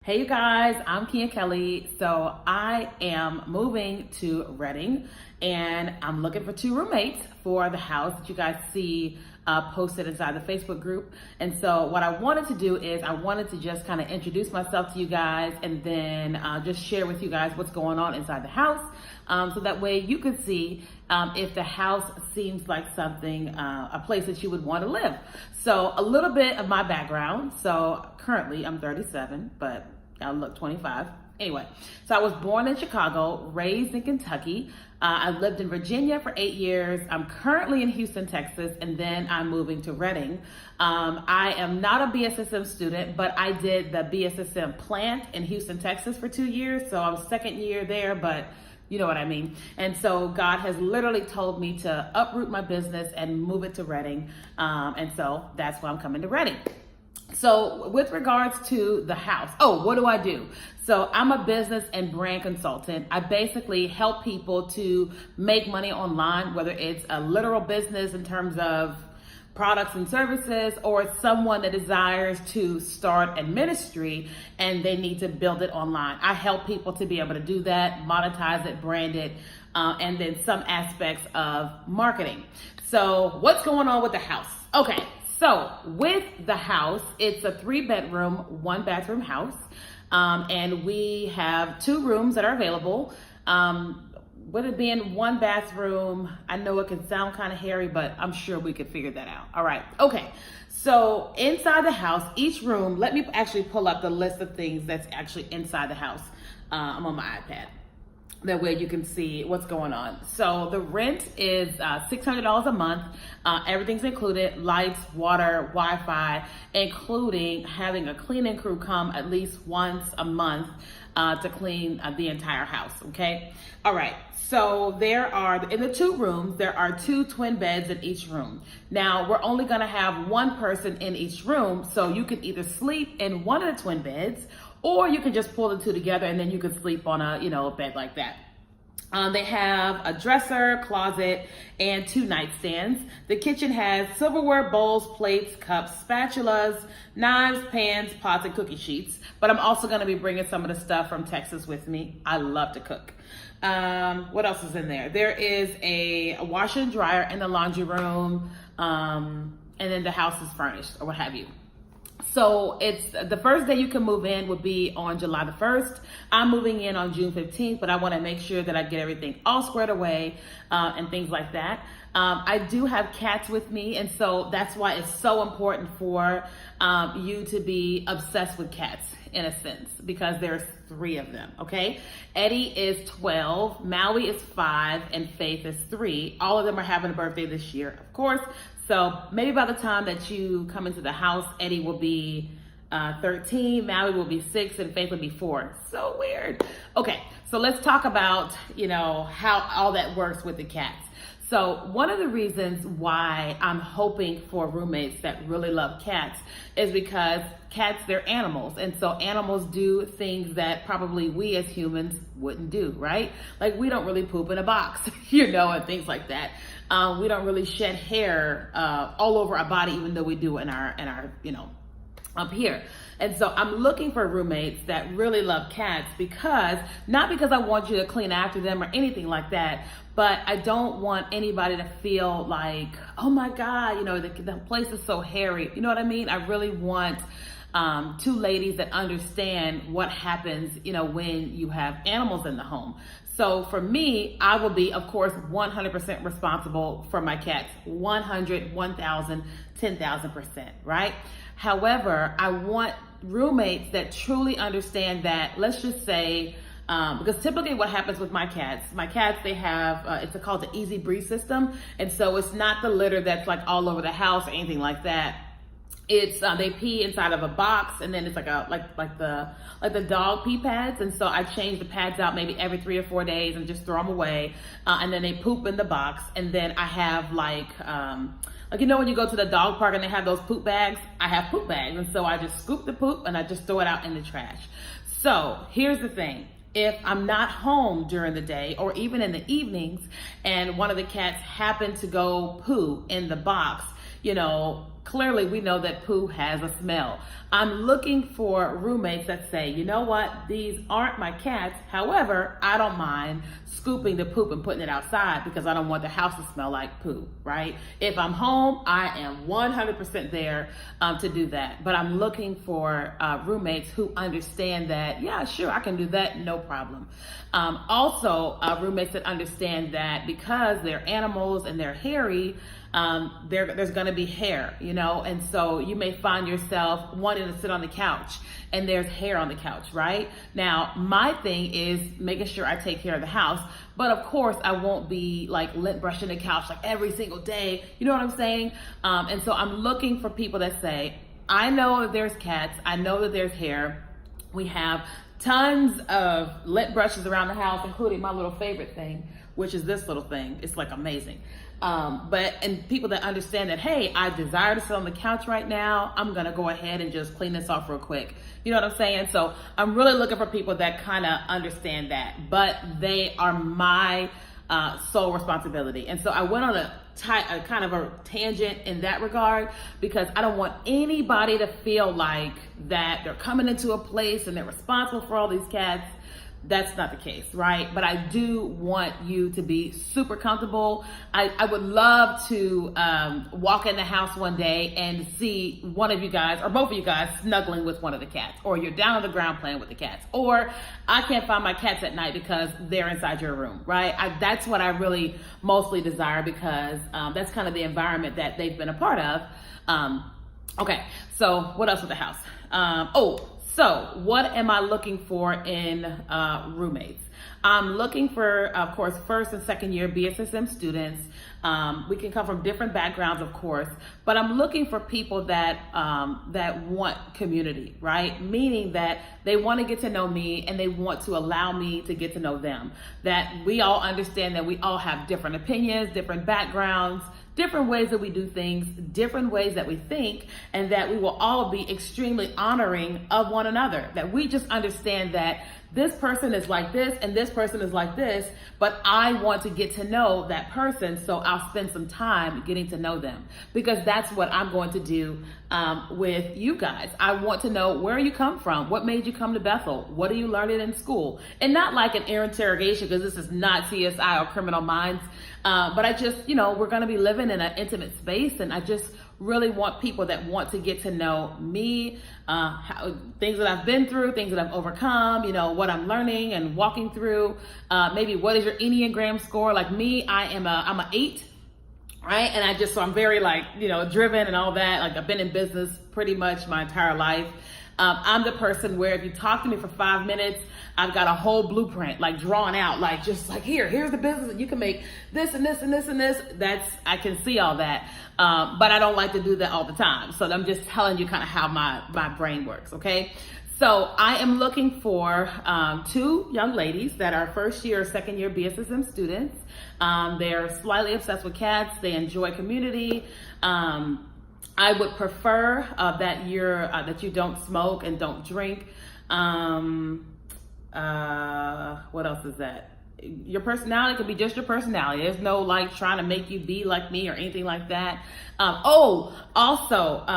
Hey you guys, I'm Kia Kelly. So I am moving to Reading and I'm looking for two roommates for the house that you guys see posted inside the Facebook group. And so what I wanted to do is I wanted to just kind of introduce myself to you guys and then just share with you guys what's going on inside the house. So that way you could see if the house seems like something, a place that you would want to live. So a little bit of my background. So currently I'm 37, but I look 25. Anyway, so I was born in Chicago, raised in Kentucky. I lived in Virginia for 8 years. I'm currently in Houston, Texas, and then I'm moving to Reading. I am not a BSSM student, but I did the BSSM plant in Houston, Texas for 2 years. So I was second year there, but you know what I mean. And so God has literally told me to uproot my business and move it to Reading. And so that's why I'm coming to Reading. So with regards to the house, what do I do? So I'm a business and brand consultant. I basically help people to make money online, whether it's a literal business in terms of products and services, or it's someone that desires to start a ministry and they need to build it online. I help people to be able to do that, monetize it, brand it, and then some aspects of marketing. So what's going on with the house? Okay. So with the house, it's a 3-bedroom, 1-bathroom house. And we have 2 rooms that are available. With it being 1 bathroom, I know it can sound kind of hairy, but I'm sure we could figure that out. All right. Okay. So inside the house, each room, let me actually pull up the list of things that's actually inside the house. I'm on my iPad. That way you can see what's going on. So the rent is $600 a month. Everything's included: lights, water, Wi-Fi, including having a cleaning crew come at least once a month to clean the entire house, okay? All right, so there are, in the 2 rooms, there are 2 twin beds in each room. Now, we're only gonna have 1 person in each room, so you can either sleep in one of the twin beds, or you can just pull the 2 together and then you can sleep on a bed like that. They have a dresser, closet, and 2 nightstands. The kitchen has silverware, bowls, plates, cups, spatulas, knives, pans, pots, and cookie sheets. But I'm also gonna be bringing some of the stuff from Texas with me. I love to cook. What else is in there? There is a washer and dryer in the laundry room, and then the house is furnished or what have you. So it's the first day you can move in would be on July the 1st. I'm moving in on June 15th, but I want to make sure that I get everything all squared away and things like that. I do have cats with me, and so that's why it's so important for you to be obsessed with cats in a sense, because there's 3 of them, okay? Eddie is 12, Maui is 5, and Faith is 3. All of them are having a birthday this year, of course. So maybe by the time that you come into the house, Eddie will be 13, Maui will be 6, and Faith will be 4. So weird. Okay, so let's talk about, how all that works with the cats. So one of the reasons why I'm hoping for roommates that really love cats is because cats, they're animals. And so animals do things that probably we as humans wouldn't do, right? Like we don't really poop in a box, and things like that. We don't really shed hair all over our body, even though we do in our up here. And so I'm looking for roommates that really love cats, not because I want you to clean after them or anything like that, but I don't want anybody to feel like, oh my God, the place is so hairy. You know what I mean? I really want 2 ladies that understand what happens, when you have animals in the home. So for me, I will be, of course, 100% responsible for my cats. 100, 1,000, 10,000%, right? However, I want roommates that truly understand that, let's just say, because typically what happens with my cats, they have, it's called the Easy Breeze system. And so it's not the litter that's like all over the house or anything like that. It's they pee inside of a box, and then it's like the dog pee pads, and so I change the pads out maybe every 3 or 4 days and just throw them away, and then they poop in the box, and then I have when you go to the dog park and they have those poop bags, I have poop bags, and so I just scoop the poop and I just throw it out in the trash. So here's the thing. If I'm not home during the day or even in the evenings and one of the cats happen to go poo in the box, clearly we know that poo has a smell. I'm looking for roommates that say, you know what, these aren't my cats. However, I don't mind scooping the poop and putting it outside because I don't want the house to smell like poop, right? If I'm home, I am 100% there to do that. But I'm looking for roommates who understand that, yeah, sure, I can do that, no problem. Also, roommates that understand that because they're animals and they're hairy, there's going to be hair, you know, and so you may find yourself wanting to sit on the couch and there's hair on the couch, right? Now, my thing is making sure I take care of the house, but of course I won't be like lint brushing the couch like every single day, you know what I'm saying? And so I'm looking for people that say, I know that there's cats, I know that there's hair, we have tons of lint brushes around the house, including my little favorite thing, which is this little thing. It's like amazing. And people that understand that, hey, I desire to sit on the couch right now. I'm going to go ahead and just clean this off real quick. You know what I'm saying? So I'm really looking for people that kind of understand that, but they are my sole responsibility. And so I went on a kind of a tangent in that regard because I don't want anybody to feel like that they're coming into a place and they're responsible for all these cats. That's not the case, right? But I do want you to be super comfortable. I would love to walk in the house one day and see one of you guys or both of you guys snuggling with one of the cats, or you're down on the ground playing with the cats, or I can't find my cats at night because they're inside your room, right? That's what I really mostly desire because that's kind of the environment that they've been a part of. Okay, so what else with the house? So what am I looking for in roommates? I'm looking for, of course, first and second year BSSM students. We can come from different backgrounds, of course, but I'm looking for people that want community, right? Meaning that they want to get to know me and they want to allow me to get to know them. That we all understand that we all have different opinions, different backgrounds, different ways that we do things, different ways that we think, and that we will all be extremely honoring of one another. That we just understand that this person is like this and this person is like this, but I want to get to know that person, so I'll spend some time getting to know them, because that's what I'm going to do with you guys. I want to know where you come from, what made you come to Bethel, what are you learning in school, and not like an interrogation, because this is not CSI or Criminal Minds, but I just, we're going to be living in an intimate space, and I just really want people that want to get to know me, things that I've been through, things that I've overcome, what I'm learning and walking through. Maybe what is your Enneagram score? Like me, I'm a 8, right? And so I'm very driven and all that. Like I've been in business pretty much my entire life. I'm the person where if you talk to me for 5 minutes, I've got a whole blueprint drawn out, here's the business. You can make this and this and this and this. I can see all that. But I don't like to do that all the time. So I'm just telling you kind of how my brain works. Okay. So I am looking for 2 young ladies that are first year or second year BSSM students. They're slightly obsessed with cats. They enjoy community. I would prefer that you don't smoke and don't drink. What else is that? Your personality could be just your personality. There's no trying to make you be like me or anything like that. Also,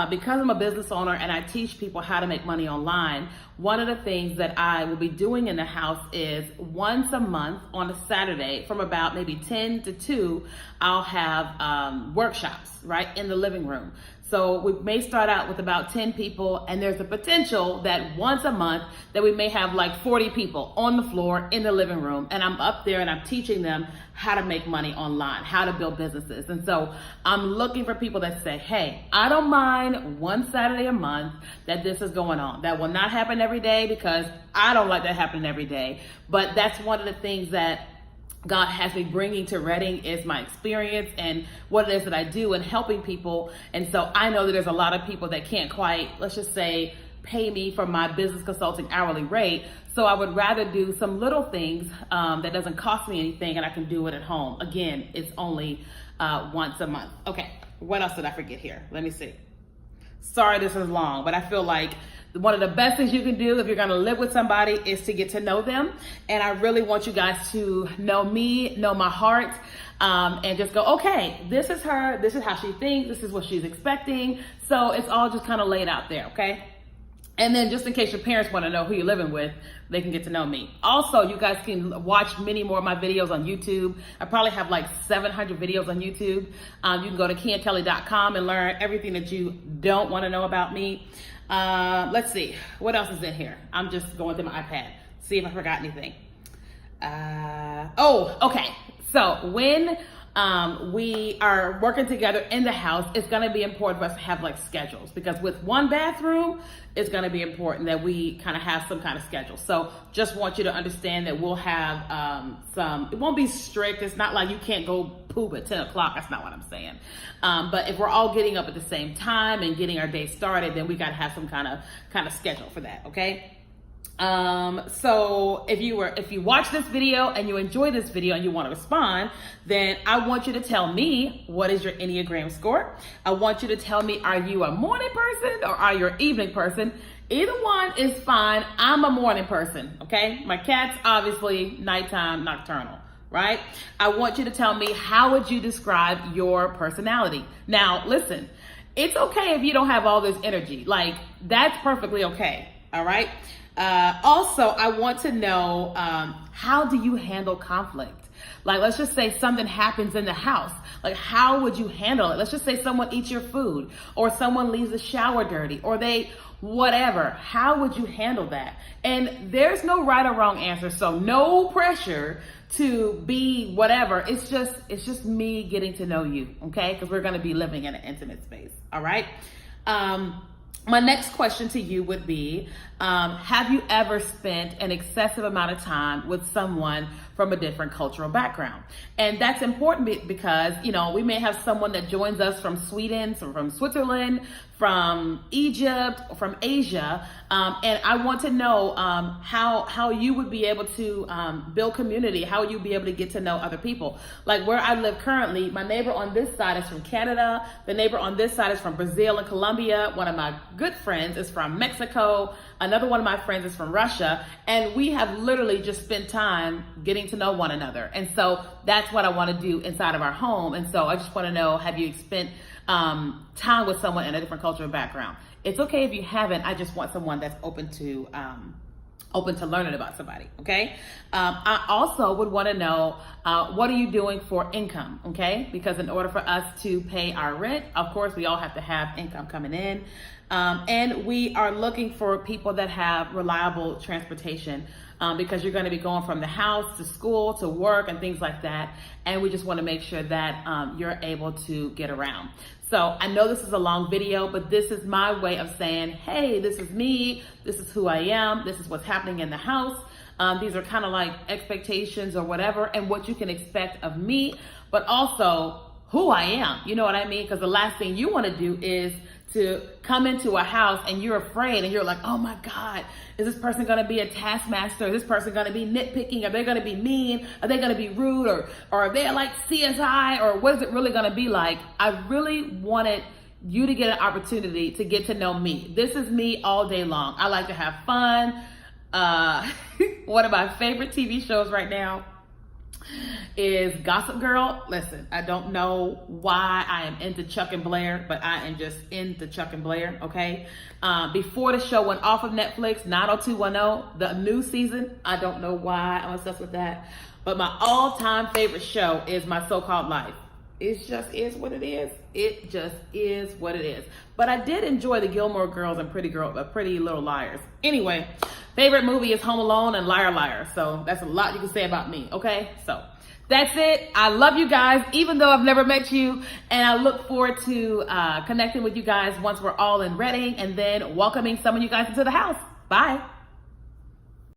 because I'm a business owner and I teach people how to make money online, one of the things that I will be doing in the house is once a month on a Saturday from about maybe 10 to 2, I'll have workshops right in the living room. So we may start out with about 10 people, and there's a potential that once a month that we may have 40 people on the floor in the living room, and I'm up there and I'm teaching them how to make money online, how to build businesses. And so I'm looking for people that say, hey, I don't mind one Saturday a month that this is going on. That will not happen every day because I don't like that happening every day. But that's one of the things that God has me bringing to Redding is my experience and what it is that I do in helping people. And so I know that there's a lot of people that can't quite, let's just say, pay me for my business consulting hourly rate. So I would rather do some little things that doesn't cost me anything, and I can do it at home. Again, it's only once a month. Okay, what else did I forget here? Let me see. Sorry, this is long, but I feel like one of the best things you can do if you're going to live with somebody is to get to know them. And I really want you guys to know me, know my heart, and just go, okay, this is her. This is how she thinks. This is what she's expecting. So it's all just kind of laid out there. Okay. And then just in case your parents want to know who you're living with, they can get to know me. Also, you guys can watch many more of my videos on YouTube. I probably have like 700 videos on YouTube. You can go to KiaKelly.com and learn everything that you don't want to know about me. Let's see, what else is in here? I'm just going through my iPad, see if I forgot anything. Okay. So when we are working together in the house, it's going to be important for us to have like schedules, because with one bathroom, it's going to be important that we kind of have some kind of schedule. So just want you to understand that we'll have it won't be strict. It's not like you can't go poop at 10 o'clock. That's not what I'm saying. But if we're all getting up at the same time and getting our day started, then we got to have some kind of schedule for that. Okay. So if you watch this video and you enjoy this video and you want to respond, then I want you to tell me, what is your Enneagram score? I want you to tell me, are you a morning person or are you an evening person? Either one is fine. I'm a morning person. Okay. My cat's obviously nighttime, nocturnal, right? I want you to tell me, how would you describe your personality? Now, listen, it's okay if you don't have all this energy. Like, that's perfectly okay. All right. Also, I want to know, how do you handle conflict? Like, let's just say something happens in the house. Like, how would you handle it? Let's just say someone eats your food, or someone leaves the shower dirty, or whatever. How would you handle that? And there's no right or wrong answer. So no pressure to be whatever. It's just me getting to know you. Okay. Because we're going to be living in an intimate space. All right. My next question to you would be, have you ever spent an excessive amount of time with someone from a different cultural background? And that's important because, we may have someone that joins us from Sweden, from Switzerland, from Egypt, from Asia. And I want to know how you would be able to build community, how you'd be able to get to know other people. Like where I live currently, my neighbor on this side is from Canada. The neighbor on this side is from Brazil and Colombia. One of my good friends is from Mexico. Another one of my friends is from Russia. And we have literally just spent time getting to know one another. And so that's what I want to do inside of our home. And so I just want to know, have you spent time with someone in a different cultural background? It's okay if you haven't. I just want someone that's open to learning about somebody. Okay. I also would want to know, what are you doing for income? Okay. Because in order for us to pay our rent, of course, we all have to have income coming in. And we are looking for people that have reliable transportation, because you're going to be going from the house to school to work and things like that. And we just want to make sure that you're able to get around. So I know this is a long video, but this is my way of saying, hey, this is me. This is who I am. This is what's happening in the house. These are kind of like expectations or whatever, and what you can expect of me, but also who I am. You know what I mean? Because the last thing you want to do is to come into a house and you're afraid and you're like, oh my God, is this person going to be a taskmaster? Is this person going to be nitpicking? Are they going to be mean? Are they going to be rude? Or are they like CSI? Or what is it really going to be like? I really wanted you to get an opportunity to get to know me. This is me all day long. I like to have fun. One of my favorite TV shows right now is Gossip Girl. Listen, I don't know why I am into Chuck and Blair, but I am just into Chuck and Blair, okay? Before the show went off of Netflix, 90210, the new season, I don't know why I'm obsessed with that, but my all-time favorite show is My So-Called Life. It just is what it is. It just is what it is. But I did enjoy the Gilmore Girls and Pretty Little Liars. Anyway, favorite movie is Home Alone and Liar Liar. So that's a lot you can say about me, okay? So that's it. I love you guys, even though I've never met you. And I look forward to connecting with you guys once we're all in Reading and then welcoming some of you guys into the house. Bye.